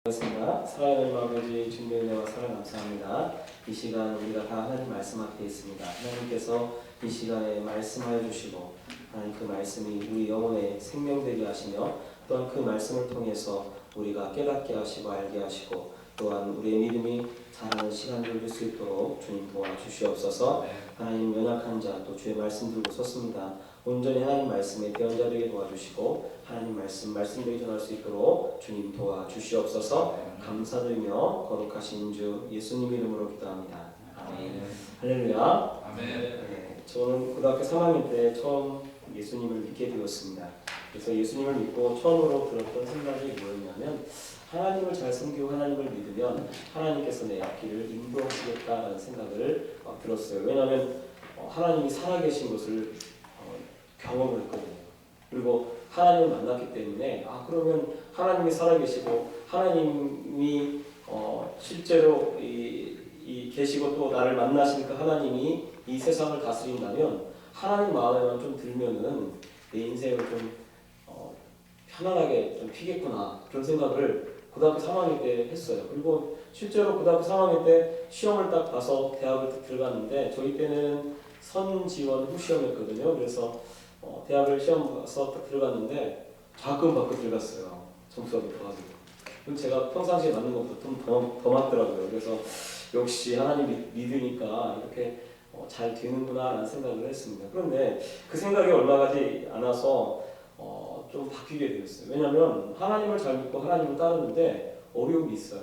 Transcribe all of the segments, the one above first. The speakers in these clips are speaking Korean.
반갑습니다. 사랑하는 아버지 주님의 은혜와 사랑 감사합니다. 이 시간 우리가 다 하나님 말씀 앞에 있습니다. 하나님께서 이 시간에 말씀하여 주시고 하나님 그 말씀이 우리 영혼에 생명되게 하시며 또한 그 말씀을 통해서 우리가 깨닫게 하시고 알게 하시고 또한 우리의 믿음이 자라는 시간을 줄 수 있도록 주님 도와주시옵소서. 하나님 연약한 자 또 주의 말씀 들고 섰습니다. 온전히 하나님 말씀에 대언 자 되게 도와주시고 하나님 말씀대로 전할 수 있도록 주님 도와주시옵소서. 감사드리며 거룩하신 주 예수님 이름으로 기도합니다. 아멘. 할렐루야. 아멘. 네, 저는 고등학교 3학년 때 처음 예수님을 믿게 되었습니다. 그래서 예수님을 믿고 처음으로 들었던 생각이 뭐였냐면 하나님을 잘 섬기고 하나님을 믿으면 하나님께서 내 앞길을 인도하시겠다라는 생각을 들었어요. 왜냐하면 하나님이 살아계신 것을 경험을 했거든요. 그리고 하나님을 만났기 때문에 그러면 하나님이 살아계시고 하나님이 실제로 계시고 또 나를 만나시니까 하나님이 이 세상을 다스린다면 하나님 마음에만 좀 들면은 내 인생을 좀 편안하게 좀 피겠구나 그런 생각을 고등학교 3학년 때 했어요. 그리고 실제로 고등학교 3학년 때 시험을 딱 봐서 대학을 들어갔는데 저희 때는 선지원 후시험이었거든요. 그래서 대학을 시험 봐서 딱 들어갔는데 자금 받고 들어갔어요. 점수가 높아가지고. 그럼 제가 평상시에 맞는 것보다 좀 더 맞더라고요. 그래서 역시 하나님 믿으니까 이렇게 잘 되는구나 라는 생각을 했습니다. 그런데 그 생각이 얼마 가지 않아서 좀 바뀌게 되었어요. 왜냐하면 하나님을 잘 믿고 하나님을 따르는데 어려움이 있어요.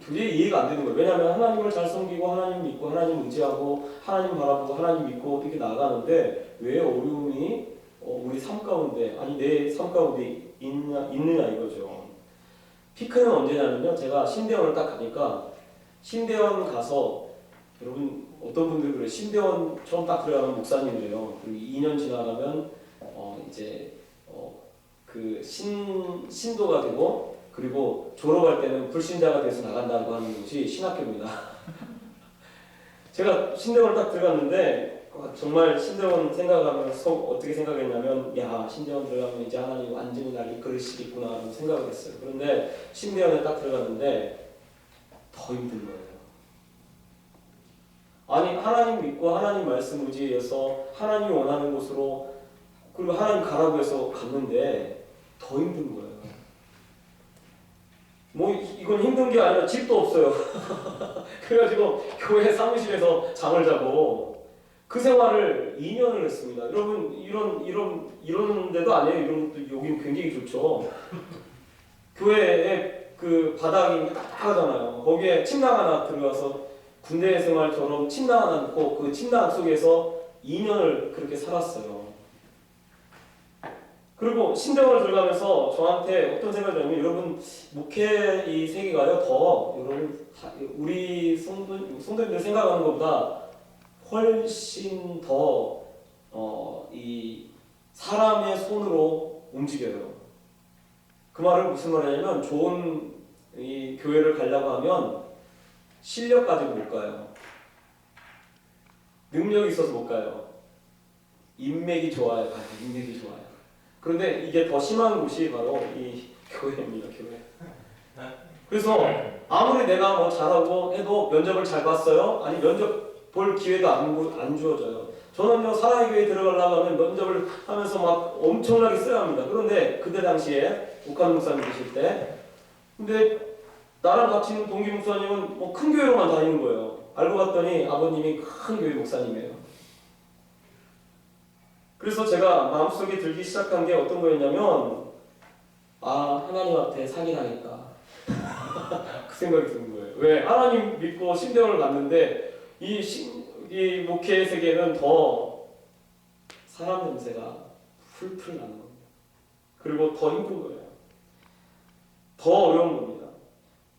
도저히 이해가 안 되는 거예요. 왜냐하면 하나님을 잘 섬기고 하나님 믿고 하나님 의지하고 하나님 바라보고 하나님 믿고 이렇게 나가는데 왜 어려움이 우리 삶 가운데 아니 내 삶 가운데 있느냐 이거죠. 피크는 언제냐면요. 제가 신대원을 딱 가니까 신대원 가서 여러분 어떤 분들 그래요. 신대원 처음 딱 들어가면 목사님이래요. 그리고 2년 지나가면 이제 그 신도가 되고 그리고 졸업할 때는 불신자가 돼서 나간다고 하는 것이 신학교입니다. 제가 신대원을 딱 들어갔는데 정말 신대원 생각하면서 어떻게 생각했냐면 야 신대원 들어가면 이제 하나님 완전히 날 이끌으시겠구나 라는 생각을 했어요. 그런데 신대원에 딱 들어갔는데 더 힘든 거예요. 아니 하나님 믿고 하나님 말씀 의지해서 하나님이 원하는 곳으로 그리고 하나님 가라고 해서 갔는데 더 힘든 거예요. 뭐 이건 힘든 게 아니라 집도 없어요. 그래가지고 교회 사무실에서 잠을 자고 그 생활을 2년을 했습니다. 여러분 이런 데도 아니에요. 이런 것도 여긴 굉장히 좋죠. 교회에 그 바닥이 딱딱하잖아요. 거기에 침낭 하나 들어가서 군대 생활처럼 침낭 하나 넣고 그 침낭 속에서 2년을 그렇게 살았어요. 그리고 신대원을 들어가면서 저한테 어떤 생각이 들냐면 여러분 목회 이 세계가요 더 여러분 우리 성도님들 생각하는 것보다 훨씬 더 이 사람의 손으로 움직여요. 그 말은 무슨 말이냐면 좋은 이 교회를 가려고 하면 실력 가지고 못 가요. 능력이 있어서 못 가요. 인맥이 좋아요. 인맥이 좋아요. 그런데 이게 더 심한 곳이 바로 이 교회입니다. 교회. 그래서 아무리 내가 뭐 잘하고 해도 면접을 잘 봤어요. 아니 면접 볼 기회도 안 주어져요. 저는요 사랑의 교회에 들어가려고 하면 면접을 하면서 막 엄청나게 써야 합니다. 그런데 그때 당시에 옥한 목사님 계실 때 근데 나랑 같이 있는 동기 목사님은 뭐 큰 교회로만 다니는 거예요. 알고 봤더니 아버님이 큰 교회 목사님이에요. 그래서 제가 마음속에 들기 시작한 게 어떤 거였냐면 하나님 앞에 사기당했다. 그 생각이 드는 거예요. 왜? 하나님 믿고 신대원을 갔는데 이 목회의 세계는 더 사람 냄새가 풀풀 나는 겁니다. 그리고 더 힘든 거예요. 더 어려운 겁니다.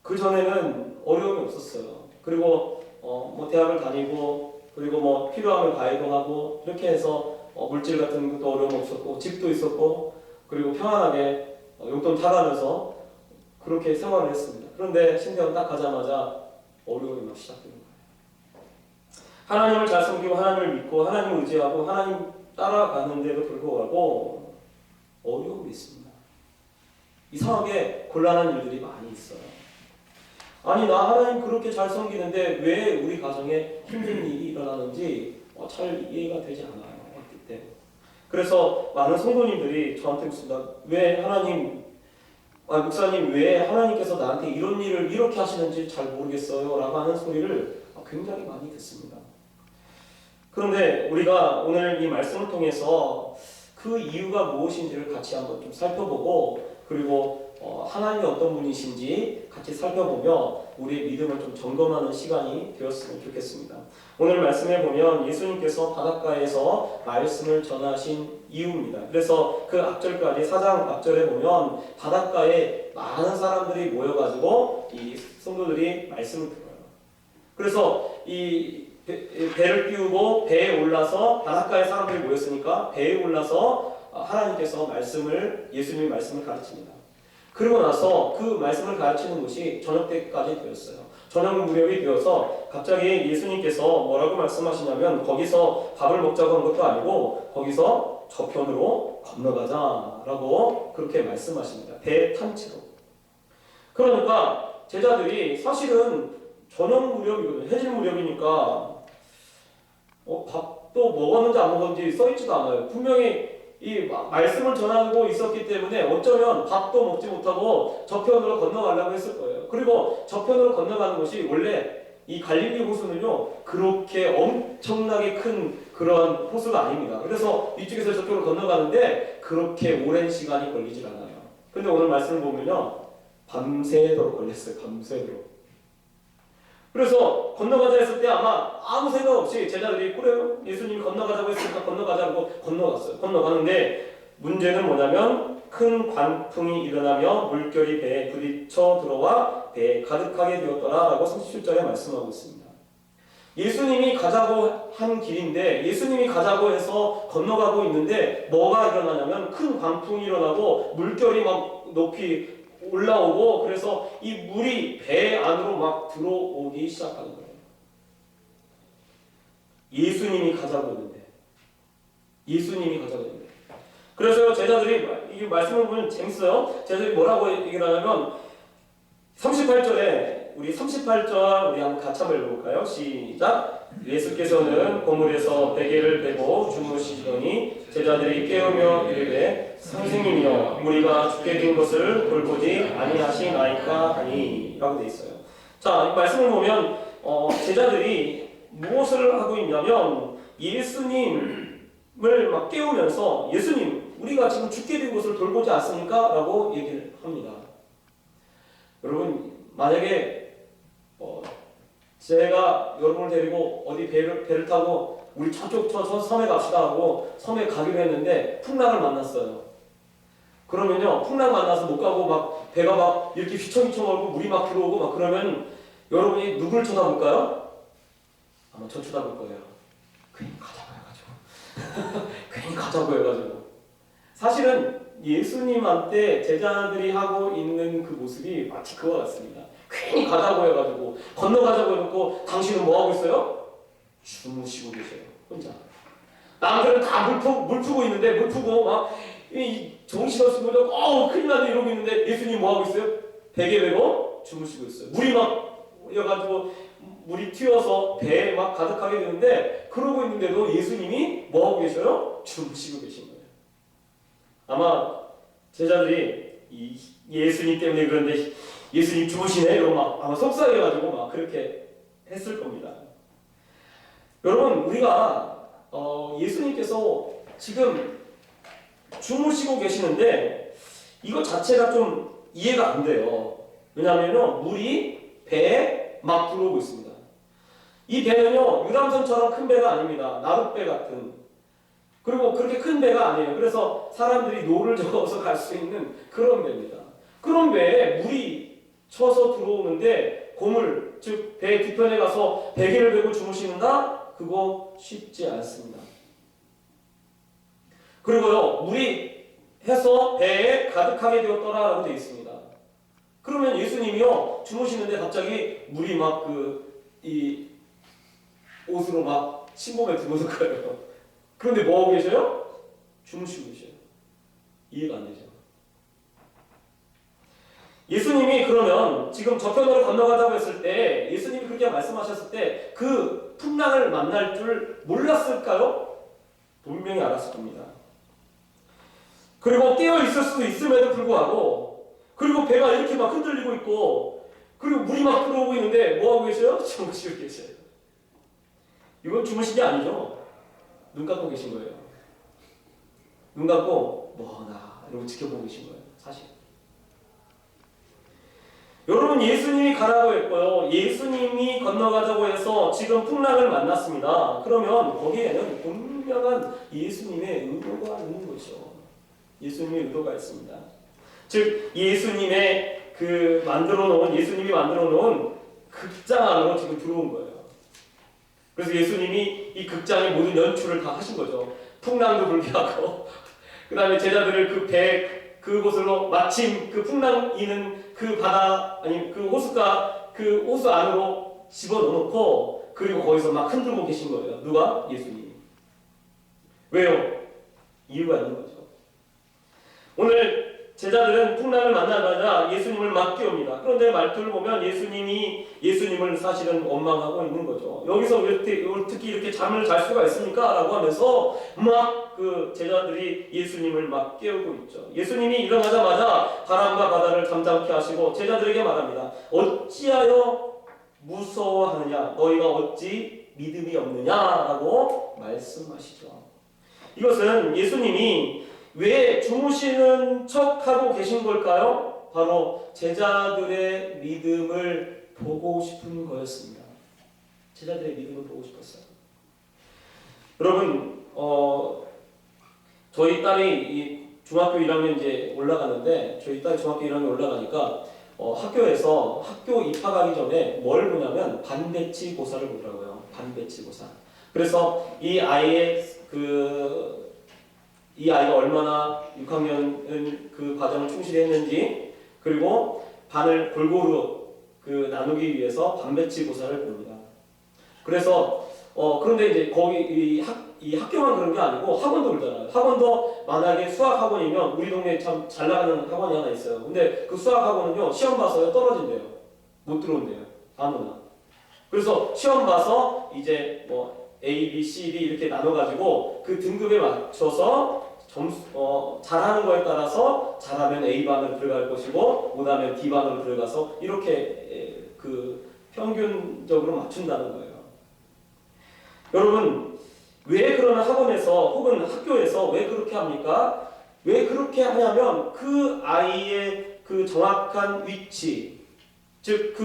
그 전에는 어려움이 없었어요. 그리고 뭐 대학을 다니고 그리고 뭐 필요하면 가이동하고 이렇게 해서 물질 같은 것도 어려움 없었고 집도 있었고 그리고 평안하게 용돈 타가면서 그렇게 생활을 했습니다. 그런데 신대원 딱 가자마자 어려움이 막 시작되는 거예요. 하나님을 잘 섬기고 하나님을 믿고 하나님을 의지하고 하나님 따라가는데도 불구하고 어려움이 있습니다. 이상하게 곤란한 일들이 많이 있어요. 아니 나 하나님 그렇게 잘 섬기는데 왜 우리 가정에 힘든 일이 일어나는지 잘 이해가 되지 않아요. 그때. 그래서 많은 성도님들이 저한테 묻습니다. 왜 하나님, 목사님 왜 하나님께서 나한테 이런 일을 이렇게 하시는지 잘 모르겠어요 라고 하는 소리를 굉장히 많이 듣습니다. 그런데 우리가 오늘 이 말씀을 통해서 그 이유가 무엇인지를 같이 한번 좀 살펴보고, 그리고 하나님이 어떤 분이신지 같이 살펴보며 우리의 믿음을 좀 점검하는 시간이 되었으면 좋겠습니다. 오늘 말씀에 보면 예수님께서 바닷가에서 말씀을 전하신 이유입니다. 그래서 그 앞절까지 4장 앞절에 보면 바닷가에 많은 사람들이 모여가지고 이 성도들이 말씀을 들어요. 그래서 이 배를 띄우고 배에 올라서 바닷가에 사람들이 모였으니까 배에 올라서 하나님께서 예수님의 말씀을 가르칩니다. 그리고 나서 그 말씀을 가르치는 것이 저녁 때까지 되었어요. 저녁 무렵이 되어서 갑자기 예수님께서 뭐라고 말씀하시냐면 거기서 밥을 먹자고 한 것도 아니고 거기서 저편으로 건너가자라고 그렇게 말씀하십니다. 배 탄 채로. 그러니까 제자들이 사실은 저녁 무렵이거든요. 해질 무렵이니까 밥도 먹었는지 안 먹었는지 써있지도 않아요. 분명히 이 말씀을 전하고 있었기 때문에 어쩌면 밥도 먹지 못하고 저편으로 건너가려고 했을 거예요. 그리고 저편으로 건너가는 것이 원래 이 갈릴리 호수는요 그렇게 엄청나게 큰 그런 호수가 아닙니다. 그래서 이쪽에서 저쪽으로 건너가는데 그렇게 오랜 시간이 걸리질 않아요. 근데 오늘 말씀을 보면요 밤새도록 걸렸어요. 밤새도록. 그래서 건너가자 했을 때 아마 아무 생각 없이 제자들이 그래요 예수님이 건너가자고 했으니까 건너가자고 건너갔어요. 건너가는데 문제는 뭐냐면 큰 광풍이 일어나며 물결이 배에 부딪혀 들어와 배에 가득하게 되었더라 라고 37절에 말씀하고 있습니다. 예수님이 가자고 한 길인데 예수님이 가자고 해서 건너가고 있는데 뭐가 일어나냐면 큰 광풍이 일어나고 물결이 막 높이 올라오고 그래서 이 물이 배 안으로 막 들어오기 시작하는 거예요. 예수님이 가자고 했는데. 그래서 제자들이 이 말씀을 보면 재밌어요. 제자들이 뭐라고 얘기를 하냐면 38절에 우리 38절 우리 한번 같이 한번 읽어볼까요? 시작! 예수께서는 고물에서 베개를 베고 주무시더니 제자들이 깨우며 이르되 선생님이여 우리가 죽게 된 것을 돌보지 아니하시나이까 하니 라고 되어 있어요. 자, 이 말씀을 보면 제자들이 무엇을 하고 있냐면 예수님을 막 깨우면서 예수님 우리가 지금 죽게 된 것을 돌보지 않습니까? 라고 얘기를 합니다. 여러분 만약에 제가 여러분을 데리고 어디 배를 타고 우리 저쪽 저 섬에 갑시다 하고 섬에 가기로 했는데 풍랑을 만났어요. 그러면요 풍랑 만나서 못 가고 막 배가 막 이렇게 휘청휘청 얼고 물이 막 들어오고 막 그러면 여러분이 누굴 쳐다볼까요? 아마 저 쳐다볼 거예요. 괜히 가자고 해가지고 괜히 가자고 해가지고 사실은 예수님한테 제자들이 하고 있는 그 모습이 마치 그와 같습니다. 괜히 가자고 해가지고 건너가자고 해놓고 당신은 뭐하고 있어요? 주무시고 계세요. 혼자. 남들은 다 물 푸고 있는데 물 푸고 막 정신없이 큰일 나네 이러고 있는데 예수님 뭐하고 있어요? 베개 베고 주무시고 있어요. 물이 막 여가지고 물이 튀어서 배에 막 가득하게 되는데 그러고 있는데도 예수님이 뭐하고 계셔요? 주무시고 계신 거예요. 아마 제자들이 예수님 때문에 그런데 예수님 주무시네 이러고 막 아마 속상해가지고 막 그렇게 했을 겁니다. 여러분 우리가 예수님께서 지금 주무시고 계시는데 이것 자체가 좀 이해가 안 돼요. 왜냐하면 물이 배에 막 들어오고 있습니다. 이 배는요 유람선처럼 큰 배가 아닙니다. 나룻배 같은. 그리고 그렇게 큰 배가 아니에요. 그래서 사람들이 노를 저어서 갈 수 있는 그런 배입니다. 그런 배에 물이 쳐서 들어오는데 고물, 즉 배 뒤편에 가서 베개를 베고 주무시는다? 그거 쉽지 않습니다. 그리고요 물이 해서 배에 가득하게 되었더라 라고 되어 있습니다. 그러면 예수님이요 주무시는데 갑자기 물이 막 이 옷으로 막 신몸에 들어오는 거예요. 그런데 뭐하고 계셔요? 주무시고 계셔요. 이해가 안 되죠. 예수님이 그러면 지금 저편으로 건너가자고 했을 때 예수님이 그렇게 말씀하셨을 때 그 풍랑을 만날 줄 몰랐을까요? 분명히 알았을 겁니다. 그리고 깨어 있을 수도 있음에도 불구하고 그리고 배가 이렇게 막 흔들리고 있고 그리고 물이 막 들어오고 있는데 뭐하고 계셔요? 주무시고 계셔요. 이건 주무신 게 아니죠. 눈 감고 계신 거예요. 눈 감고 뭐나 이러고 지켜보고 계신 거예요. 사실. 여러분 예수님이 가라고 했고요. 예수님이 건너가자고 해서 지금 풍랑을 만났습니다. 그러면 거기에는 분명한 예수님의 의도가 있는 거죠. 예수님의 의도가 있습니다. 즉 예수님의 예수님이 만들어 놓은 극장 안으로 지금 들어온 거예요. 그래서 예수님이 이 극장의 모든 연출을 다 하신 거죠. 풍랑도 불게 하고 그 다음에 제자들을 그곳으로 마침 그 풍랑 이는 그 바다 아니 그 호숫가 그 호수 안으로 집어넣고 그리고 거기서 막 흔들고 계신 거예요. 누가? 예수님이. 왜요? 이유가 있는 거죠. 오늘 제자들은 풍랑을 만나자마자 예수님을 막 깨웁니다. 그런데 말투를 보면 예수님을 사실은 원망하고 있는 거죠. 여기서 특히 이렇게 잠을 잘 수가 있습니까? 라고 하면서 막 그 제자들이 예수님을 막 깨우고 있죠. 예수님이 일어나자마자 바람과 바다를 잠잠케 하시고 제자들에게 말합니다. 어찌하여 무서워하느냐? 너희가 어찌 믿음이 없느냐라고 말씀하시죠. 이것은 예수님이 왜 주무시는 척하고 계신 걸까요? 바로 제자들의 믿음을 보고 싶은 거였습니다. 제자들의 믿음을 보고 싶었어요. 여러분, 저희 딸이 중학교 1학년 이제 올라가는데 저희 딸이 중학교 1학년 올라가니까 학교에서 학교 입학하기 전에 뭘 보냐면 반배치고사를 보더라고요. 반배치고사. 그래서 이 아이가 얼마나 6학년 그 과정을 충실히 했는지 그리고 반을 골고루 나누기 위해서 반배치고사를 봅니다. 그래서 그런데 이제 거기 이 학교만 그런 게 아니고 학원도 그러잖아요. 학원도 만약에 수학 학원이면 우리 동네에 참 잘 나가는 학원이 하나 있어요. 근데 그 수학 학원은요 시험 봐서요 떨어진대요. 못 들어온대요. 아무나. 그래서 시험 봐서 이제 뭐 A, B, C, D 이렇게 나눠가지고 그 등급에 맞춰서 잘하는 거에 따라서 잘하면 A반으로 들어갈 것이고 못하면 D반으로 들어가서 이렇게 평균적으로 맞춘다는 거예요. 여러분 왜 그러나 학원에서 혹은 학교에서 왜 그렇게 합니까? 왜 그렇게 하냐면 그 아이의 그 정확한 위치 즉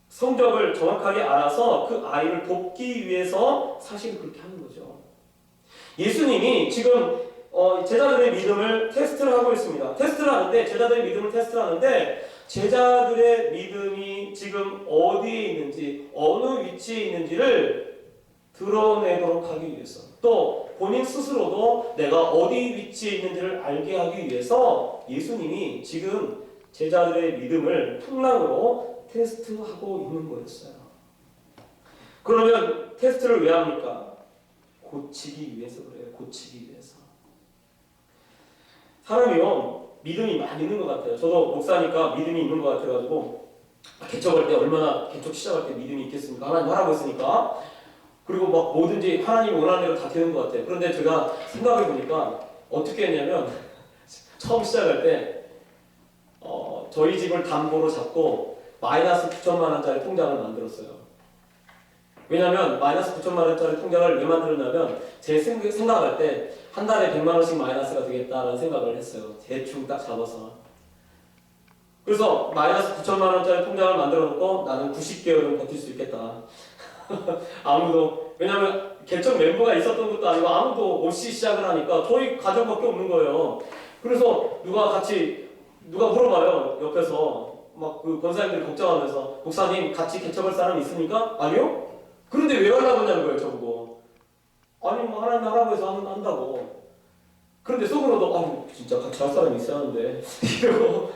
성적을 정확하게 알아서 그 아이를 돕기 위해서 사실 그렇게 하는 거죠. 예수님이 지금 제자들의 믿음을 테스트를 하고 있습니다. 테스트를 하는데 제자들의 믿음을 테스트를 하는데 제자들의 믿음이 지금 어디에 있는지 어느 위치에 있는지를 드러내도록 하기 위해서 또 본인 스스로도 내가 어디 위치에 있는지를 알게 하기 위해서 예수님이 지금 제자들의 믿음을 풍랑으로 테스트하고 있는 거였어요. 그러면 테스트를 왜 합니까? 고치기 위해서 그래요. 고치기 위해서. 사람이요 믿음이 많이 있는 것 같아요. 저도 목사니까 믿음이 있는 것 같아가지고 개척할 때 얼마나 개척 시작할 때 믿음이 있겠습니까? 하나님 하라고 했으니까. 그리고 막 뭐든지 하나님이 원하는 대로 다 되는 것 같아요. 그런데 제가 생각해 보니까 어떻게 했냐면 처음 시작할 때 저희 집을 담보로 잡고 마이너스 9천만 원짜리 통장을 만들었어요. 왜냐면 마이너스 9천만 원짜리 통장을 왜 만들었냐면 제 생각할 때 한 달에 100만 원씩 마이너스가 되겠다라는 생각을 했어요. 대충 딱 잡아서. 그래서 마이너스 9천만 원짜리 통장을 만들어 놓고 나는 90개월은 버틸 수 있겠다. 아무도 왜냐면 개척 멤버가 있었던 것도 아니고 아무도 없이 시작을 하니까 저희 가족밖에 없는 거예요. 그래서 누가 물어봐요. 옆에서 막 그 권사님들이 걱정하면서 목사님 같이 개척할 사람 있습니까? 아니요? 그런데 왜 하려고 하냐는 거예요. 저보고. 아니 뭐 하나님 하라고 해서 한다고. 그런데 속으로도 진짜 같이 할 사람이 있어야 하는데 이러고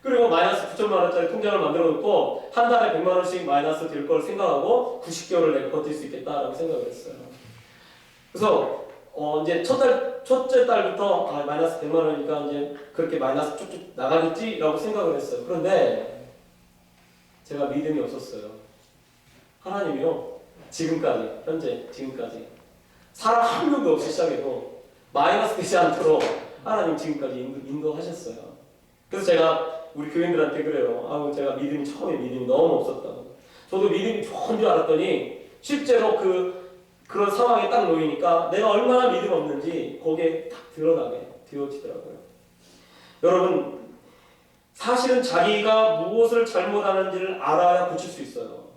그리고 마이너스 9천만 원짜리 통장을 만들어 놓고 한 달에 100만 원씩 마이너스 될 걸 생각하고 90개월을 내가 버틸 수 있겠다라고 생각을 했어요. 그래서 이제 첫째 달부터 마이너스 100만 원이니까 이제 그렇게 마이너스 쭉쭉 나가겠지라고 생각을 했어요. 그런데 제가 믿음이 없었어요. 하나님이요, 지금까지, 현재 지금까지 사람 한 명도 없이 시작해도 마이너스 되지 않도록 하나님 지금까지 인도하셨어요. 그래서 제가 우리 교인들한테 그래요. 제가 처음에 믿음이 너무 없었다고. 저도 믿음이 좋은 줄 알았더니 실제로 그런 상황에 딱 놓이니까 내가 얼마나 믿음 없는지 거기에 딱 드러나게 되어지더라고요. 여러분, 사실은 자기가 무엇을 잘못하는지를 알아야 고칠 수 있어요.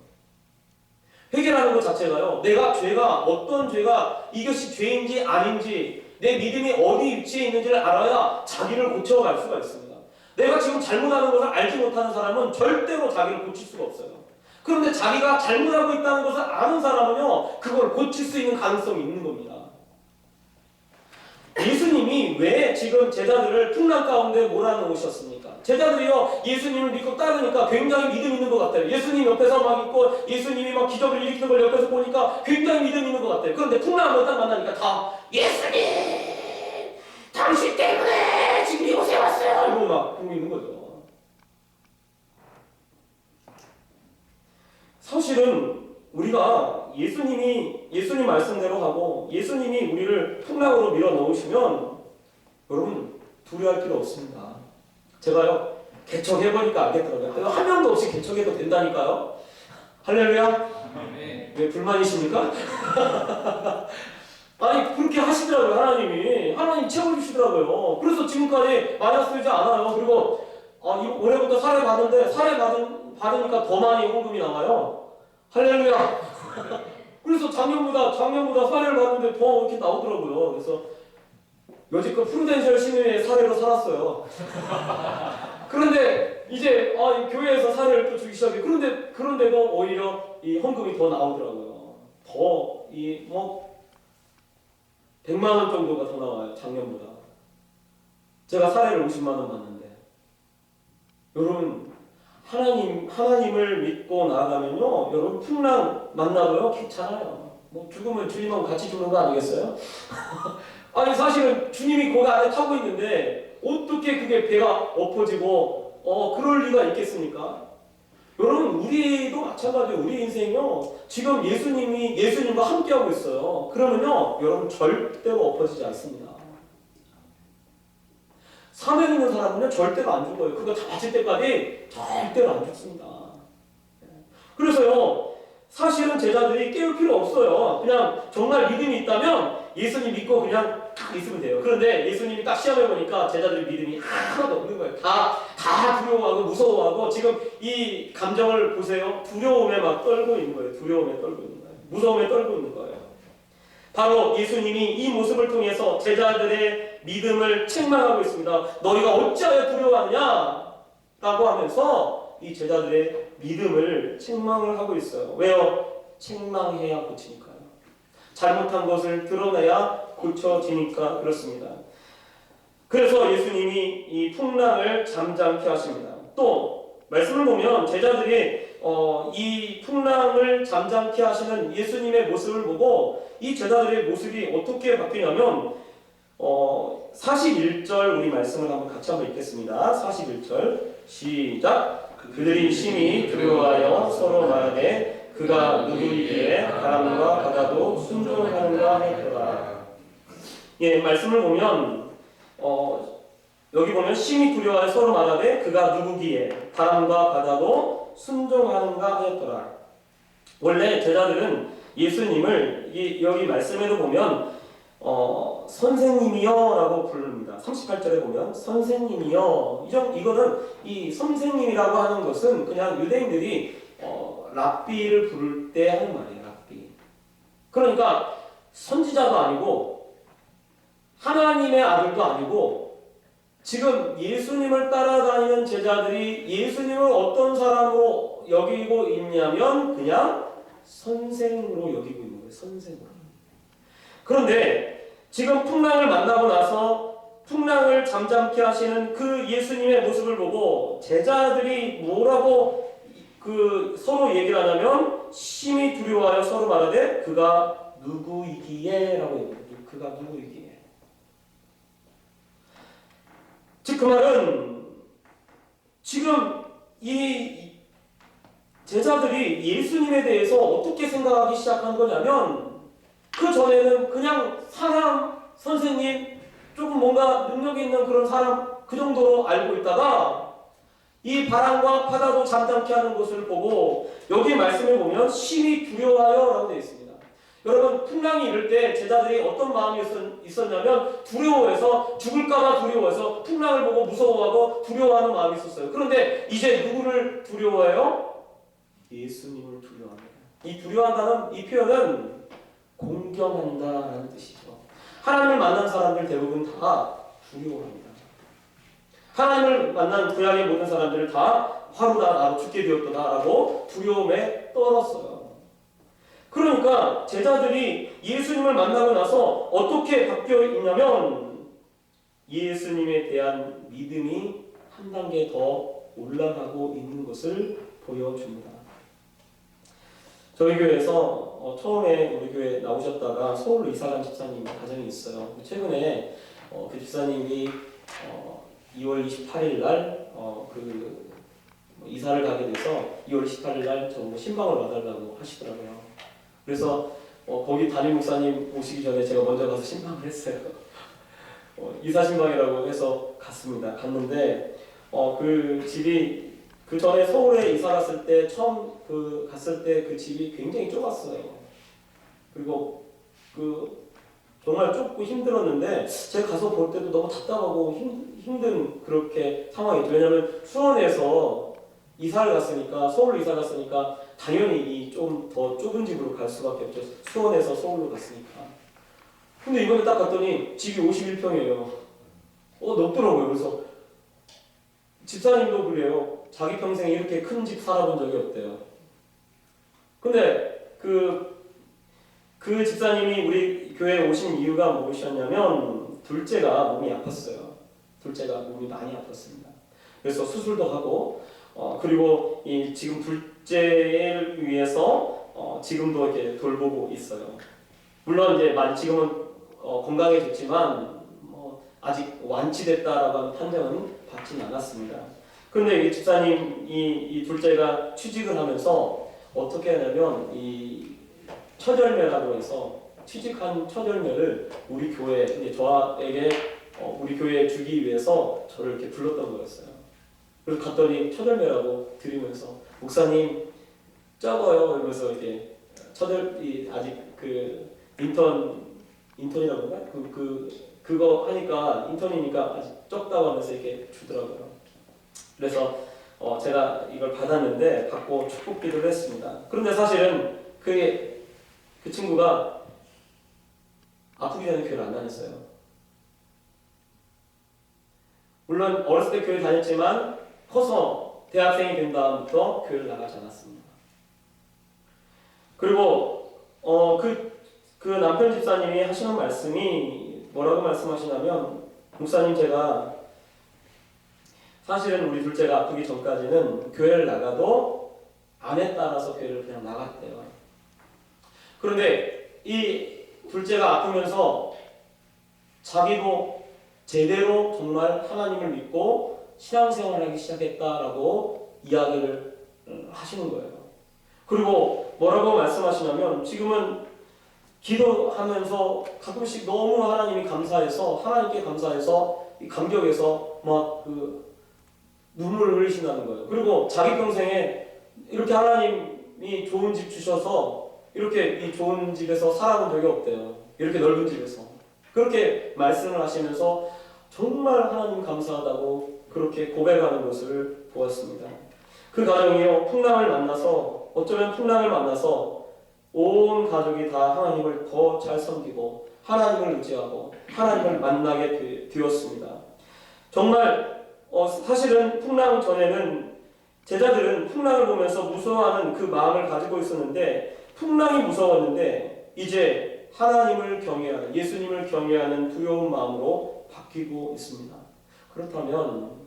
회개라는 것 자체가요, 내가 어떤 죄가 이것이 죄인지 아닌지, 내 믿음이 어디 위치에 있는지를 알아야 자기를 고쳐갈 수가 있습니다. 내가 지금 잘못하는 것을 알지 못하는 사람은 절대로 자기를 고칠 수가 없어요. 그런데 자기가 잘못하고 있다는 것을 아는 사람은요, 그걸 고칠 수 있는 가능성이 있는 겁니다. 예수님이 왜 지금 제자들을 풍랑 가운데 몰아넣으셨습니까? 제자들이요, 예수님을 믿고 따르니까 굉장히 믿음 있는 것 같아요. 예수님 옆에서 막 있고 예수님이 막 기적을 일으키는 걸 옆에서 보니까 굉장히 믿음 있는 것 같아요. 그런데 풍랑 한번 딱 만나니까 다 예수님! 당신 때문에 지금 이곳에 왔어요! 이러고 막 그러고 있는 거죠. 사실은 우리가 예수님 말씀대로 하고 예수님이 우리를 풍랑으로 밀어 넣으시면 여러분 두려워할 필요 없습니다. 제가요, 개척해보니까 알겠더라고요. 한 명도 없이 개척해도 된다니까요. 할렐루야. 왜 불만이십니까? 아니 그렇게 하시더라고요. 하나님 채워주시더라고요. 그래서 지금까지 마이너스 되지 않아요. 그리고 올해부터 사례 받으니까 더 많이 헌금이 나와요. 할렐루야. 그래서 작년보다 사례를 받는데 더 이렇게 나오더라고요. 그래서 여지껏 프루덴셜 신유의 사례로 살았어요. 그런데 이제 교회에서 사례를 또 주기 시작해. 그런데도 오히려 이 헌금이 더 나오더라고요. 더 100만 원 정도가 더 나와요. 작년보다. 제가 사례를 50만 원 받는데. 여러분, 하나님을 믿고 나아가면요, 여러분 풍랑 만나도요 괜찮아요. 죽으면 주님하고 같이 죽는 거 아니겠어요? 아니 사실은 주님이 거기 안에 타고 있는데 어떻게 그게 배가 엎어지고 그럴 리가 있겠습니까? 여러분, 우리도 마찬가지예요. 우리 인생이요, 지금 예수님과 함께하고 있어요. 그러면요, 여러분 절대로 엎어지지 않습니다. 사명 있는 사람은요 절대로 안 죽어요. 그거 다 마칠 때까지 절대로 안 죽습니다. 그래서요, 사실은 제자들이 깨울 필요 없어요. 그냥 정말 믿음이 있다면 예수님 믿고 그냥 딱 있으면 돼요. 그런데 예수님이 딱 시험해보니까 제자들이 믿음이 하나도 없는 거예요. 다 두려워하고 무서워하고, 지금 이 감정을 보세요. 두려움에 막 떨고 있는 거예요. 무서움에 떨고 있는 거예요. 바로 예수님이 이 모습을 통해서 제자들의 믿음을 책망하고 있습니다. 너희가 어찌하여 두려워하느냐? 라고 하면서 이 제자들의 믿음을 책망을 하고 있어요. 왜요? 책망해야 고치니까요. 잘못한 것을 드러내야 고쳐지니까 그렇습니다. 그래서 예수님이 이 풍랑을 잠잠케 하십니다. 또 말씀을 보면 제자들이 이 풍랑을 잠잠케 하시는 예수님의 모습을 보고 이 제자들의 모습이 어떻게 바뀌냐면 41절 우리 말씀을 같이 한번 읽겠습니다. 41절 시작. 그들이 심히 두려워하여 서로 말하되 그가 누구이기에 바람과 바다도 순종하는가 하였더라. 예, 말씀을 보면 여기 보면 심히 두려워하여 서로 말하되 그가 누구기에 바람과 바다도 순종하는가 하였더라. 원래 제자들은 예수님을 여기 말씀에도 보면 선생님이여 라고 부릅니다. 38절에 보면 선생님이여. 이거는 이 선생님이라고 하는 것은 그냥 유대인들이 랍비를 부를 때 하는 말이에요. 랍비. 그러니까 선지자도 아니고 하나님의 아들도 아니고, 지금 예수님을 따라다니는 제자들이 예수님을 어떤 사람으로 여기고 있냐면 그냥 선생으로 여기고 있는 거예요. 선생으로. 그런데 지금 풍랑을 만나고 나서 풍랑을 잠잠케 하시는 그 예수님의 모습을 보고 제자들이 뭐라고 서로 얘기를 하냐면 심히 두려워하여 서로 말하되 그가 누구이기에 라고 얘기해요. 그가 누구이기에. 즉 그 말은 지금 이 제자들이 예수님에 대해서 어떻게 생각하기 시작한 거냐면 그 전에는 그냥 사람, 선생님, 조금 뭔가 능력이 있는 그런 사람 그 정도로 알고 있다가 이 바람과 바다도 잠잠케 하는 것을 보고 여기 말씀을 보면 심히 두려워하여 라고 되어 있습니다. 여러분 풍랑이 이를 때 제자들이 어떤 마음이 있었냐면 두려워해서 죽을까봐 두려워해서 풍랑을 보고 무서워하고 두려워하는 마음이 있었어요. 그런데 이제 누구를 두려워해요? 예수님을 두려워합니다. 이 두려워한다는 이 표현은 공경한다라는 뜻이죠. 하나님을 만난 사람들 대부분 다 두려워합니다. 하나님을 만난 구약의 모든 사람들을 다 화루다 나로 죽게 되었다라고 두려움에 떨었어요. 그러니까 제자들이 예수님을 만나고 나서 어떻게 바뀌어 있냐면 예수님에 대한 믿음이 한 단계 더 올라가고 있는 것을 보여줍니다. 저희 교회에서 처음에 우리 교회 나오셨다가 서울로 이사간 집사님 가정이 있어요. 최근에 그 집사님이 2월 28일 날 이사를 가게 돼서 2월 18일 날 저 신방을 와달라고 하시더라고요. 그래서 거기 담임 목사님 오시기 전에 제가 먼저 가서 신방을 했어요. 이사 신방이라고 해서 갔는데 그 집이 그 전에 서울에 이사 갔을 때 처음 갔을 때 그 집이 굉장히 좁았어요. 그리고 정말 좁고 힘들었는데 제가 가서 볼 때도 너무 답답하고 힘든 그렇게 상황이죠. 왜냐하면 수원에서 이사를 갔으니까 서울로 이사 갔으니까 당연히 이 좀 더 좁은 집으로 갈 수밖에 없죠. 수원에서 서울로 갔으니까. 근데 이번에 딱 갔더니 집이 51평이에요. 넓더라고요. 그래서 집사님도 그래요. 자기 평생에 이렇게 큰 집 살아본 적이 없대요. 근데 그 집사님이 우리 교회에 오신 이유가 무엇이었냐면 둘째가 몸이 아팠어요. 둘째가 몸이 많이 아팠습니다. 그래서 수술도 하고 그리고 지금 둘째를 위해서 지금도 이렇게 돌보고 있어요. 물론 이제 지금은 건강해졌지만 아직 완치됐다라고 하는 판정은 받지는 않았습니다. 그런데 이 집사님 이 둘째가 취직을 하면서 어떻게 하냐면 이 처절매라고 해서 취직한 처절매를 우리 교회 저에게 우리 교회에 주기 위해서 저를 이렇게 불렀던 거였어요. 그래서 갔더니 처절매라고 드리면서 목사님 적어요 이러면서 이렇게 아직 인턴이라고 그런가? 그거 하니까 인턴이니까 아직 적다고 하면서 이렇게 주더라고요. 그래서 제가 이걸 받고 축복 기도를 했습니다. 그런데 사실은 그 친구가 아프기 전에 교회를 안 다녔어요. 물론 어렸을 때 교회 다녔지만 커서 대학생이 된 다음부터 교회를 나가지 않았습니다. 그리고 그 남편 집사님이 하시는 말씀이 뭐라고 말씀하시냐면 목사님 제가 사실은 우리 둘째가 아프기 전까지는 교회를 나가도 안에 따라서 교회를 그냥 나갔대요. 그런데 이 둘째가 아프면서 자기도 제대로 정말 하나님을 믿고 신앙생활을 하기 시작했다라고 이야기를 하시는 거예요. 그리고 뭐라고 말씀하시냐면 지금은 기도하면서 가끔씩 너무 하나님께 감사해서 감격해서 막 눈물을 흘리신다는 거예요. 그리고 자기 평생에 이렇게 하나님이 좋은 집 주셔서 이렇게 이 좋은 집에서 살아본 적이 없대요. 이렇게 넓은 집에서. 그렇게 말씀을 하시면서 정말 하나님 감사하다고 그렇게 고백하는 것을 보았습니다. 그 가정이요, 어쩌면 풍랑을 만나서 온 가족이 다 하나님을 더 잘 섬기고 하나님을 의지하고 하나님을 만나게 되었습니다. 정말 사실은 풍랑 전에는 제자들은 풍랑을 보면서 무서워하는 그 마음을 가지고 있었는데 풍랑이 무서웠는데 이제 하나님을 경외하는 예수님을 경외하는 두려운 마음으로 바뀌고 있습니다. 그렇다면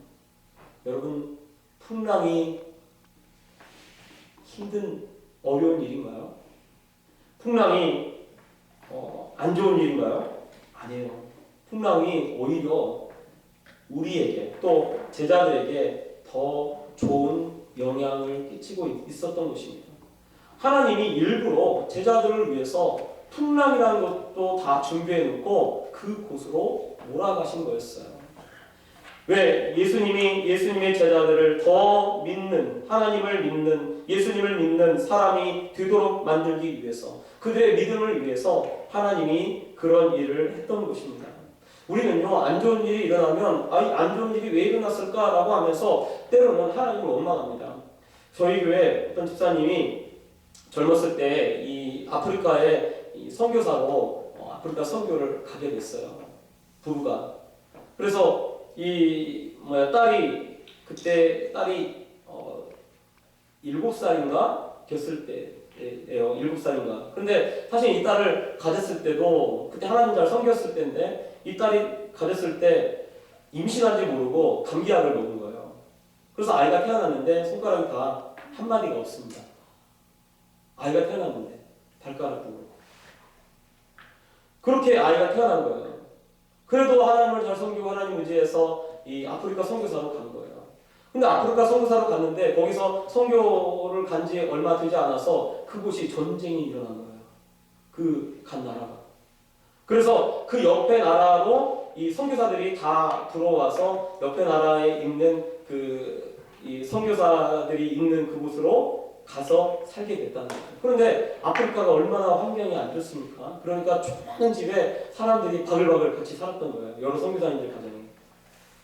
여러분 풍랑이 어려운 일인가요? 풍랑이 안 좋은 일인가요? 아니에요. 풍랑이 오히려 우리에게 또 제자들에게 더 좋은 영향을 끼치고 있었던 것입니다. 하나님이 일부러 제자들을 위해서 풍랑이라는 것도 다 준비해 놓고 그곳으로 몰아가신 거였어요. 왜? 예수님의 제자들을 더 믿는, 하나님을 믿는, 예수님을 믿는 사람이 되도록 만들기 위해서, 그들의 믿음을 위해서 하나님이 그런 일을 했던 것입니다. 우리는요, 안 좋은 일이 일어나면 안 좋은 일이 왜 일어났을까라고 하면서 때로는 하나님을 원망합니다. 저희 교회 어떤 집사님이 젊었을 때 이 아프리카에 선교사로 아프리카 선교를 가게 됐어요. 부부가. 그래서 그때 딸이 7살인가 됐을 때예요. 7살인가. 근데 사실 이 딸을 가졌을 때도 그때 하나님 잘 섬겼을 때인데 이 딸이 가졌을 때 임신한지 모르고 감기약을 먹은 거예요. 그래서 아이가 태어났는데 손가락이 다 한 마디가 없습니다. 아이가 태어났는데 발가락 부분. 그렇게 아이가 태어난 거예요. 그래도 하나님을 잘 섬기고 하나님 의지해서 이 아프리카 선교사로 간 거예요. 근데 아프리카 선교사로 갔는데 거기서 선교를 간 지 얼마 되지 않아서 그곳이 전쟁이 일어난 거예요. 그 간 나라가. 그래서 그 옆에 나라로 이 선교사들이 다 들어와서 옆에 나라에 있는 이 선교사들이 있는 그곳으로 가서 살게 됐다는 거예요. 그런데 아프리카가 얼마나 환경이 안 좋습니까? 그러니까 좁은 집에 사람들이 바글바글 같이 살았던 거예요. 여러 선교사님들 가정에.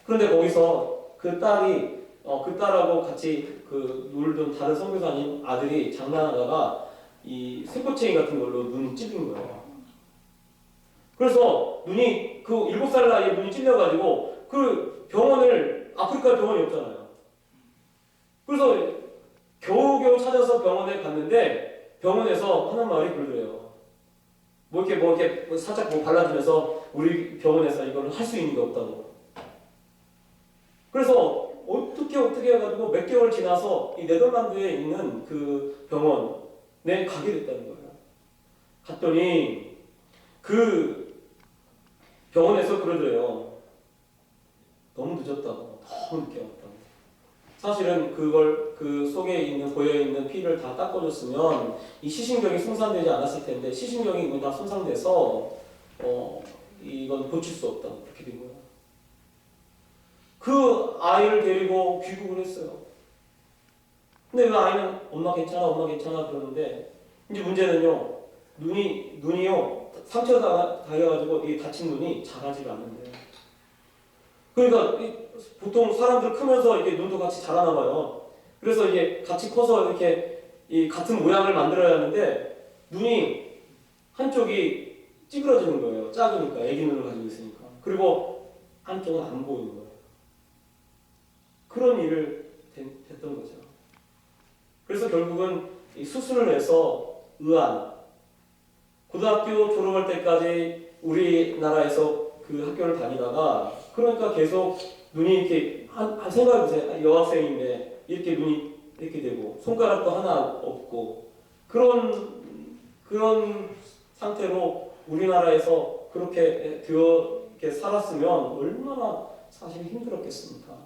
그런데 거기서 그 딸하고 같이 놀던 다른 선교사님 아들이 장난하다가 이 쇠꼬챙이 같은 걸로 눈이 찔린 거예요. 그래서 눈이 7살 나이에 눈이 찔려가지고 그 병원을 아프리카 병원이 없잖아요. 그래서 겨우겨우 찾아서 병원에 갔는데 병원에서 하는 말이 그러더래요. 뭐 이렇게 살짝 발라주면서 우리 병원에서 이걸 할 수 있는 게 없다고. 그래서 어떻게 해가지고 몇 개월 지나서 이 네덜란드에 있는 그 병원에 가게 됐다는 거예요. 갔더니 그 병원에서 그러더래요. 너무 늦었다고. 너무 늦게 왔다고. 사실은 그 속에 고여있는 피를 다 닦아줬으면 이 시신경이 손상되지 않았을 텐데 시신경이 다 손상돼서 이건 고칠 수 없다고 그렇게 된 거예요. 그 아이를 데리고 귀국을 했어요. 근데 그 아이는 엄마 괜찮아 그러는데 이제 문제는요. 눈이요 상처가 당해가지고 이 다친 눈이 자라지가 않는데요. 그러니까 보통 사람들 크면서 이렇게 눈도 같이 자라나 봐요. 그래서 이게 같이 커서 이렇게 이 같은 모양을 만들어야 하는데 눈이 한쪽이 찌그러지는 거예요. 작으니까 애기 눈을 가지고 있으니까. 그리고 한쪽은 안 보이는 거예요. 그런 일을 했던 거죠. 그래서 결국은 이 수술을 해서 고등학교 졸업할 때까지 우리나라에서 그 학교를 다니다가 그러니까 계속 눈이 이렇게 생각해보세요. 여학생인데 이렇게 눈이 이렇게 되고 손가락도 하나 없고 그런 상태로 우리나라에서 그렇게 이렇게 살았으면 얼마나 사실 힘들었겠습니까?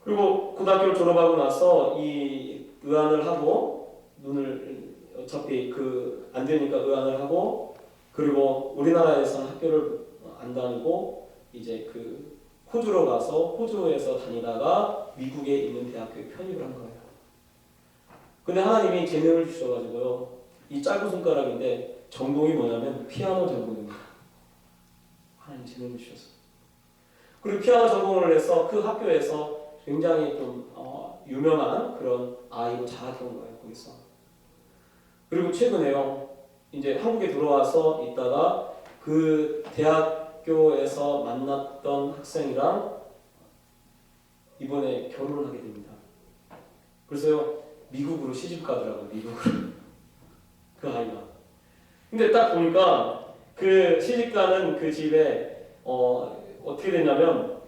그리고 고등학교를 졸업하고 나서 이 의안을 하고 눈을 어차피 안 되니까 의안을 하고 그리고 우리나라에서는 학교를 안 다니고 이제 호주로 가서 호주에서 다니다가 미국에 있는 대학교에 편입을 한 거예요. 근데 하나님이 재능을 주셔가지고요. 이 짧은 손가락인데 전공이 뭐냐면 피아노 전공입니다. 하나님 재능을 주셔서. 그리고 피아노 전공을 해서 그 학교에서 굉장히 좀 유명한 그런 아이로 자랐던 거예요. 거기서. 그리고 최근에요. 이제 한국에 들어와서 있다가 그 대학교에서 만났던 학생이랑 이번에 결혼을 하게 됩니다. 그래서요. 미국으로 시집 가더라고요. 미국으로. 그 아이가. 근데 딱 보니까 그 시집 가는 그 집에 어떻게 됐냐면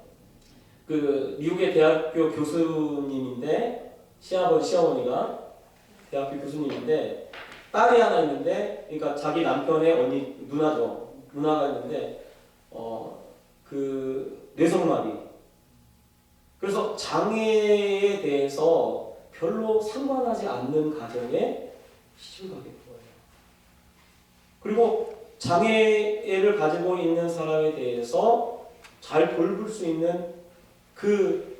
그 미국의 대학교 교수님인데 시아버지 시어머니가 대학교 교수님인데 딸이 하나 있는데, 그러니까 자기 남편의 언니 누나죠. 누나가 있는데 그 뇌성마비. 그래서 장애에 대해서 별로 상관하지 않는 가정에 시집을 가게 된 거예요. 그리고 장애를 가지고 있는 사람에 대해서 잘 돌볼 수 있는 그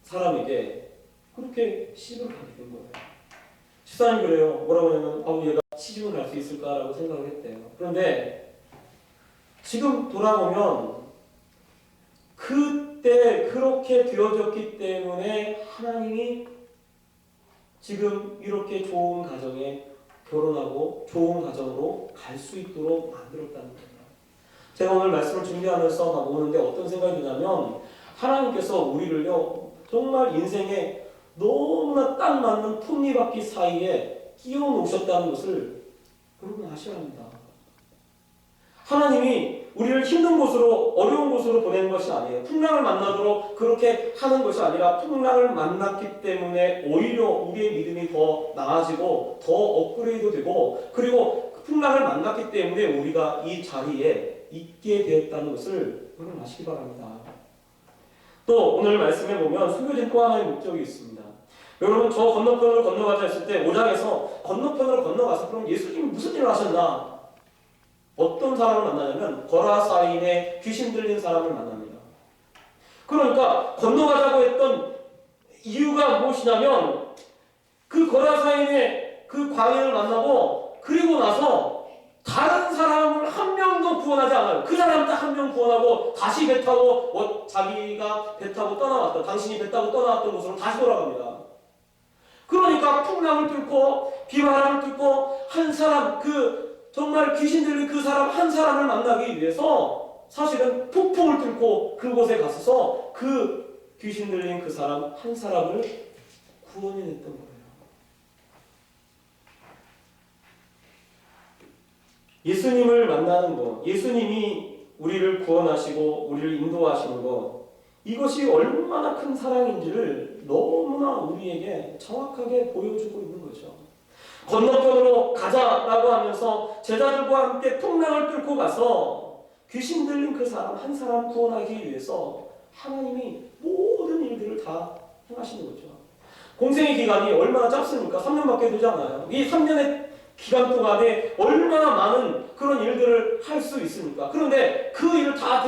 사람에게 그렇게 시집을 가게 된 거예요. 집사님 그래요. 뭐라고 하냐면 얘가 시집을 갈 수 있을까라고 생각을 했대요. 그런데 지금 돌아보면 그때 그렇게 되어졌기 때문에 하나님이 지금 이렇게 좋은 가정에 결혼하고 좋은 가정으로 갈 수 있도록 만들었다는 거예요. 제가 오늘 말씀을 준비하면서 막 오는데 어떤 생각이 드냐면 하나님께서 우리를요 정말 인생에 너무나 딱 맞는 톱니바퀴 사이에 끼워 놓으셨다는 것을 여러분 아셔야 합니다. 하나님이 우리를 힘든 곳으로 어려운 곳으로 보내는 것이 아니에요. 풍랑을 만나도록 그렇게 하는 것이 아니라 풍랑을 만났기 때문에 오히려 우리의 믿음이 더 나아지고 더 업그레이드 되고 그리고 풍랑을 만났기 때문에 우리가 이 자리에 있게 되었다는 것을 여러분 아시기 바랍니다. 또 오늘 말씀에 보면 숨겨진 또 하나의 목적이 있습니다. 여러분 저 건너편으로 건너가자 했을 때 5장에서 건너편으로 건너가서 그럼 예수님이 무슨 일을 하셨나? 어떤 사람을 만나냐면 거라사인의 귀신 들린 사람을 만납니다. 그러니까 건너가자고 했던 이유가 무엇이냐면 그 거라사인의 그 광인을 만나고 그리고 나서 다른 사람을 한 명도 구원하지 않아요. 그 사람 딱 한 명 구원하고 다시 배 타고 자기가 배 타고 떠나왔던 당신이 배 타고 떠나왔던 곳으로 다시 돌아갑니다. 그러니까 풍랑을 뚫고 비바람을 뚫고 한 사람 정말 귀신 들린 그 사람 한 사람을 만나기 위해서 사실은 폭풍을 뚫고 그곳에 가서서 그 귀신 들린 그 사람 한 사람을 구원해냈던 거예요. 예수님을 만나는 것, 예수님이 우리를 구원하시고 우리를 인도하시는 것, 이것이 얼마나 큰 사랑인지를 너무나 우리에게 정확하게 보여주고 있는 거죠. 건너편으로 가자라고 하면서 제자들과 함께 풍랑을 뚫고 가서 귀신 들린 그 사람 한 사람 구원하기 위해서 하나님이 모든 일들을 다 행하시는 거죠. 공생의 기간이 얼마나 짧습니까? 3년밖에 되지 않아요. 이 3년의 기간 동안에 얼마나 많은 그런 일들을 할 수 있습니까? 그런데 그 일을 다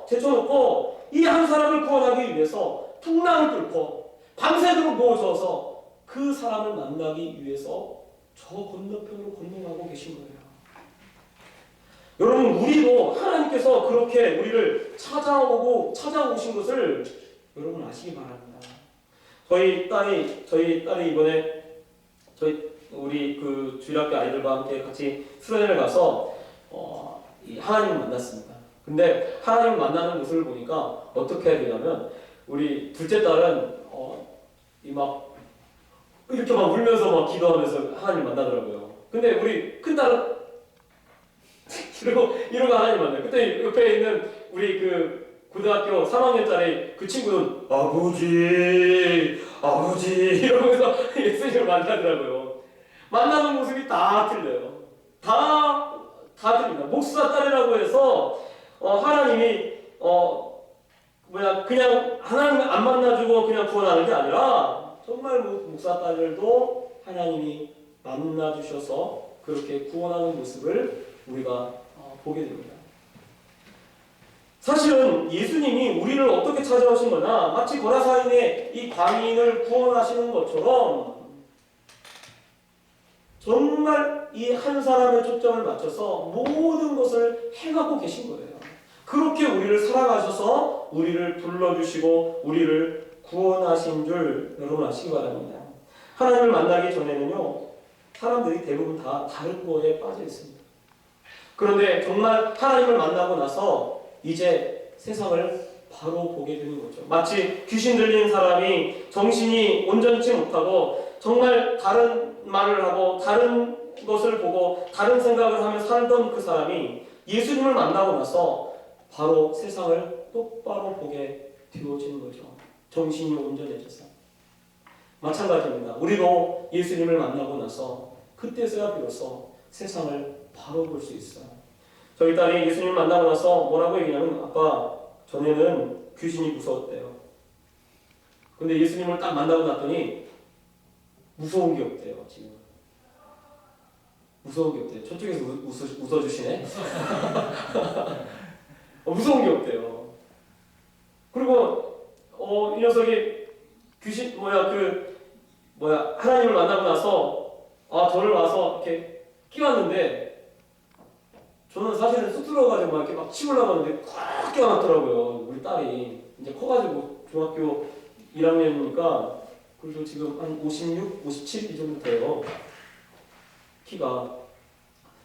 제쳐놓고 이 한 사람을 구원하기 위해서 풍랑을 뚫고 밤새도록 모셔서 그 사람을 만나기 위해서 저 건너편으로 건너가고 계신 거예요. 여러분 우리도 하나님께서 그렇게 우리를 찾아오신 것을 여러분 아시기 바랍니다. 저희 딸이 이번에 우리 그 주일학교 아이들과 함께 같이 수련회를 가서 하나님을 만났습니다. 근데 하나님을 만나는 모습을 보니까 어떻게 해야 되냐면 우리 둘째 딸은 이렇게 막 울면서 막 기도하면서 하나님 만나더라고요. 근데 우리 큰 딸은 이러고 하나님 만나요. 그때 옆에 있는 우리 그 고등학교 3학년짜리 그 친구는 아버지 이러면서 예수님을 만나더라고요. 만나는 모습이 다 틀려요. 다 틀립니다. 목사 딸이라고 해서 하나님이 그냥 하나님 안 만나주고 그냥 구원하는 게 아니라 정말 목사 딸들도 하나님이 만나주셔서 그렇게 구원하는 모습을 우리가 보게 됩니다. 사실은 예수님이 우리를 어떻게 찾아오신 거냐, 마치 거라사인의 이 광인을 구원하시는 것처럼 정말 이 한 사람의 초점을 맞춰서 모든 것을 해가고 계신 거예요. 그렇게 우리를 사랑하셔서 우리를 불러주시고 우리를 구원하신 줄 여러분 아시기 바랍니다. 하나님을 만나기 전에는요 사람들이 대부분 다 다른 거에 빠져 있습니다. 그런데 정말 하나님을 만나고 나서 이제 세상을 바로 보게 되는 거죠. 마치 귀신 들린 사람이 정신이 온전치 못하고 정말 다른 말을 하고 다른 것을 보고 다른 생각을 하며 살던 그 사람이 예수님을 만나고 나서 바로 세상을 똑바로 보게 되어지는 거죠. 정신이 온전해져서. 마찬가지입니다. 우리도 예수님을 만나고 나서 그때서야 비로소 세상을 바로 볼 수 있어요. 저희 딸이 예수님을 만나고 나서 뭐라고 얘기냐면, 아빠, 전에는 귀신이 무서웠대요. 근데 예수님을 딱 만나고 났더니 무서운 게 없대요. 지금 무서운 게 없대요. 저쪽에서 웃어주시네. 무서운 게 없대요. 그리고 이 녀석이 귀신 하나님을 만나고 나서 저를 와서 이렇게 끼웠는데, 저는 사실은 쑥스러워가지고 막 이렇게 막 치우려고 하는데 꽉 끼워놨더라고요. 우리 딸이 이제 커가지고 중학교 1학년이니까 그래도 지금 한 56, 57 이 정도 돼요. 키가.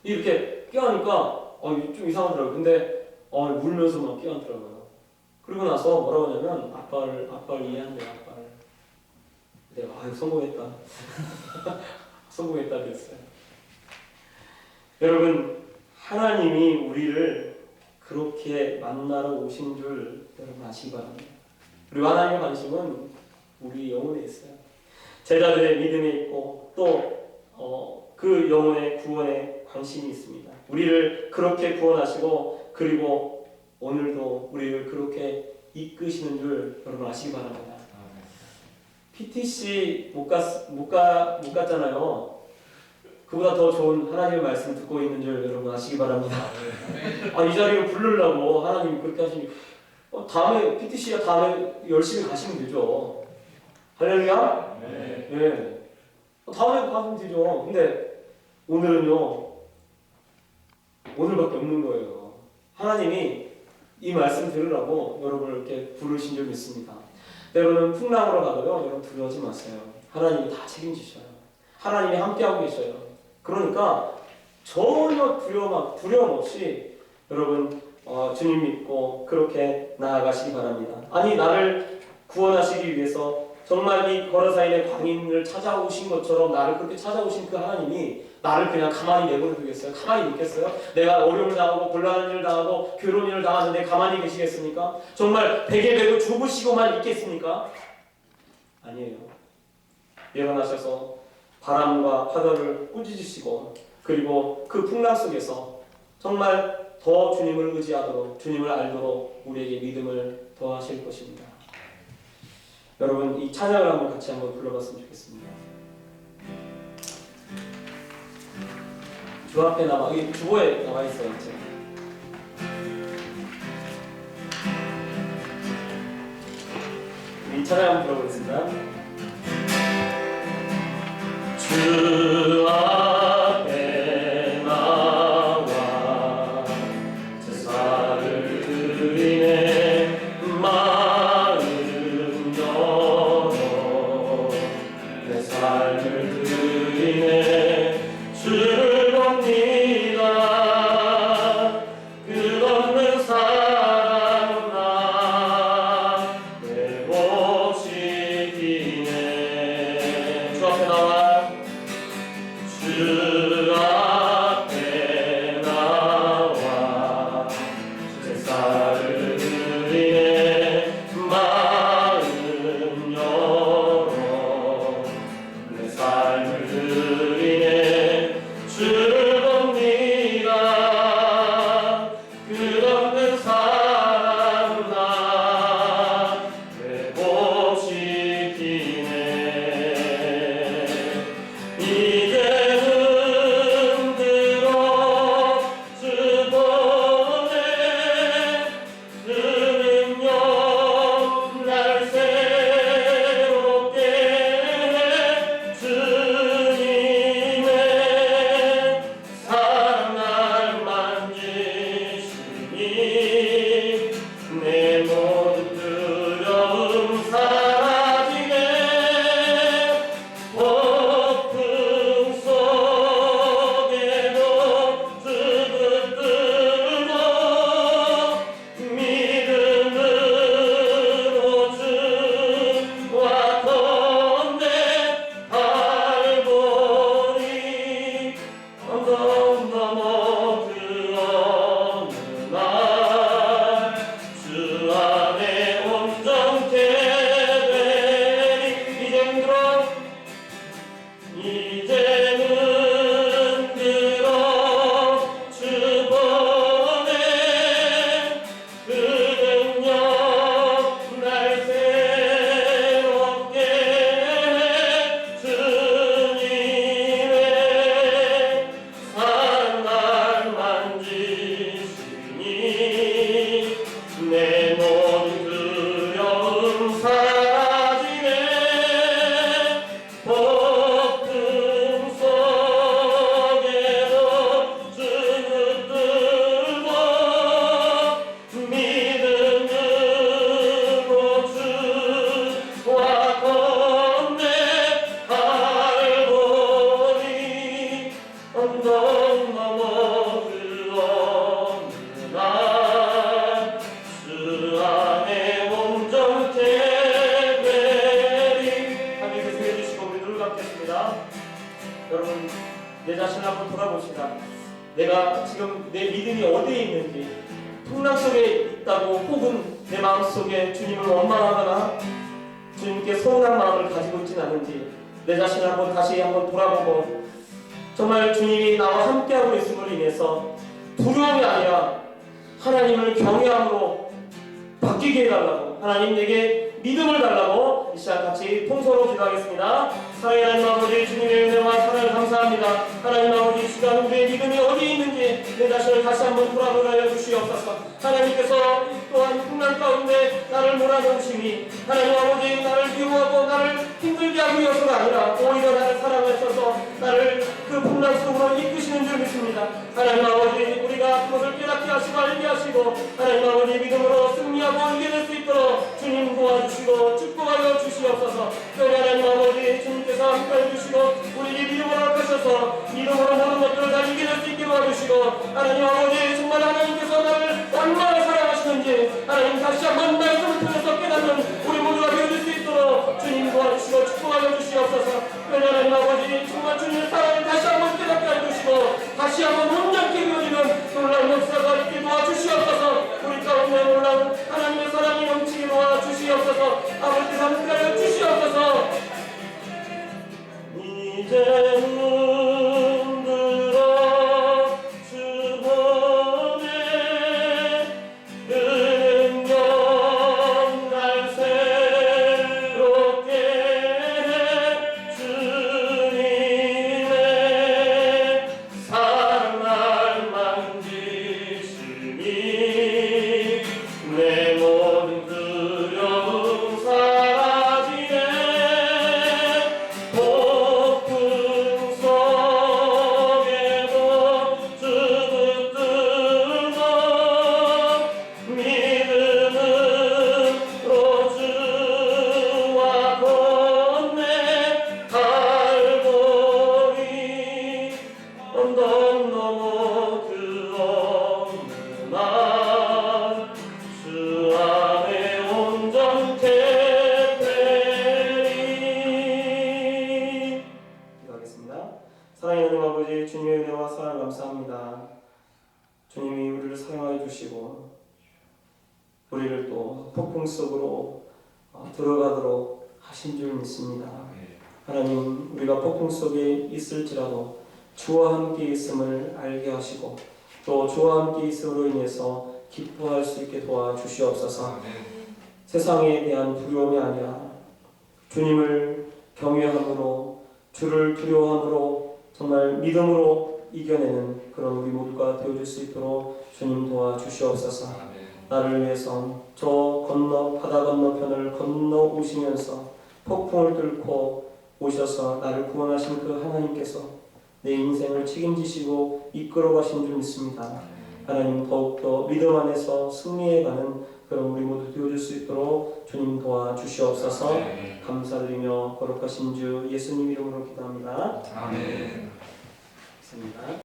이렇게 끼워하니까 좀 이상하더라고요. 근데 울면서 막 끼워하더라고요. 그리고 나서 뭐라고 하냐면 아빠를 이해한대요. 아빠를. 내가 성공했다. 성공했다 그랬어요. 여러분, 하나님이 우리를 그렇게 만나러 오신 줄 여러분 아시기 바랍니다. 그리고 하나님의 관심은 우리 영혼에 있어요. 제자들의 믿음에 있고 또 그 영혼의 구원에 관심이 있습니다. 우리를 그렇게 구원하시고 그리고 오늘도 우리를 그렇게 이끄시는 줄 여러분 아시기 바랍니다. PTC 못 갔잖아요. 그보다 더 좋은 하나님의 말씀 듣고 있는 줄 여러분 아시기 바랍니다. 이 자리를 부르려고 하나님이 그렇게 하시니 다음에 PTC가 다음에 열심히 가시면 되죠. 할렐루야? 네. 다음에 가면 되죠. 근데 오늘은요, 오늘밖에 없는 거예요. 하나님이 이 말씀 들으라고 여러분을 이렇게 부르신 줄 믿습니다. 여러분 풍랑으로 가도요, 여러분 두려워하지 마세요. 하나님이 다 책임지셔요. 하나님이 함께하고 계셔요. 그러니까 전혀 두려움 없이 여러분 주님 믿고 그렇게 나아가시기 바랍니다. 아니, 나를 구원하시기 위해서 정말 이 거라사인의 광인을 찾아오신 것처럼 나를 그렇게 찾아오신 그 하나님이 나를 그냥 가만히 내버려 두겠어요? 가만히 있겠어요? 내가 어려움을 당하고 곤란한 일을 당하고 괴로운 일을 당하는데 가만히 계시겠습니까? 정말 베개 베고 주무시고만 있겠습니까? 아니에요. 일어나셔서 바람과 바다를 꾸짖으시고 그리고 그 풍랑 속에서 정말 더 주님을 의지하도록, 주님을 알도록 우리에게 믿음을 더하실 것입니다. 여러분, 이 찬양을 같이 한번 불러봤으면 좋겠습니다. 주 앞에 이 주보에 나와 있어요. 이제. 이 찬양 한번 불러보겠습니다. 주 앞에 나와 제사를 드리네 마음 열어 내 삶을 드리네 주를 봅니다. 끝없는 사랑은 나의 몫이기네. 주 앞에 나와 주 앞에 나와 제사를 드리네 마음 열어 내 삶을 내 자신을 한번 돌아봅시다. 내가 지금 내 믿음이 어디에 있는지, 풍랑 속에 있다고 혹은 내 마음속에 주님을 원망하거나 주님께 서운한 마음을 가지고 있지는 않은지 내 자신을 다시 한번 돌아보고 정말 주님이 나와 함께하고 있음으로 인해서 두려움이 아니라 하나님을 경외함으로 바뀌게 해달라고, 하나님 내게 믿음을 달라고 이 시간 같이 통성으로 기도하겠습니다. 사랑의 하나님 아버지, 주님의 은혜와 사랑을 감사합니다. 하나님 아버지, 이 시간 우리의 믿음이 어디에 있는지 내 자신을 다시 한번 돌아보게 하여 주시옵소서. 하나님께서 또한 풍랑 가운데 나를 몰아넣으시니 하나님 아버지, 나를 미워하고 나를 힘들게 하기 위해서가 아니라 오히려 나를 사랑하셔서 나를 그 풍랑 속으로 이끄시는 줄 믿습니다. 하나님 아버지, 우리가 그것을 깨닫게 하시고 알게 하시고 하나님 아버지 믿음으로 승리하고 이겨낼 수 있도록 주님 도와주시고 축복하여 주시옵소서. 또한 하나님 아버지, 주님께서 함께해 주시고 우리에게 믿음을 허락하셔서 믿음으로 모든 것들을 다 이겨낼 수 있게 도와주시고 하나님 아버지, 정말 하나님께서 나를 얼마나 사랑하시는지 하나님 다시 한번 말씀을 통해서 깨닫는 우리 모두가 되어줄 수 있도록 주님 도와주시고 축복하여 주시옵소서. 또한 하나님 아버지, 정말 주님의 사랑을 다시 한번 깨닫게 해주시고 다시 한번 온전케 되어지는 놀라운 역사가 있게 도와주시옵소서. 우리 가운데 놀라운 하나님의 사랑이 넘치게 도와주시옵소서. 아버지 함께하여 주시옵소서. 이제는 들어 주 번에 그 능력 날 새롭게 해 주님의 사랑 날 만지시니 내 모든 두려움 사라지네. 폭풍 속에도 주 붙들고 믿음으로 주와 건네 갈보리 언덕 넘어 그 없는 날 주 안에 온전케 되리. 기도하겠습니다. 사랑의 하나님 아버지, 주님의 은혜와 사랑을 감사합니다. 주님이 우리를 사랑하여 주시고 우리를 또 폭풍 속으로 들어가도록 하신 줄 믿습니다. 하나님, 우리가 폭풍 속에 있을지라도 주와 함께 있음을 알게 하시고 또 주와 함께 있음으로 인해서 기뻐할 수 있게 도와주시옵소서. 세상에 대한 두려움이 아니라 주님을 경외함으로 주를 두려워함으로 정말 믿음으로 이겨내는 그런 우리 모두가 되어줄 수 있도록 주님 도와주시옵소서. 나를 위해서 저 바다 건너편을 건너오시면서 폭풍을 뚫고 오셔서 나를 구원하신 그 하나님께서 내 인생을 책임지시고 이끌어가신 줄 믿습니다. 하나님, 더욱더 믿음 안에서 승리해가는 그런 우리 모두 되어줄 수 있도록 주님 도와주시옵소서. 감사드리며 거룩하신 주 예수님 이름으로 기도합니다. 아멘. 감사합니다.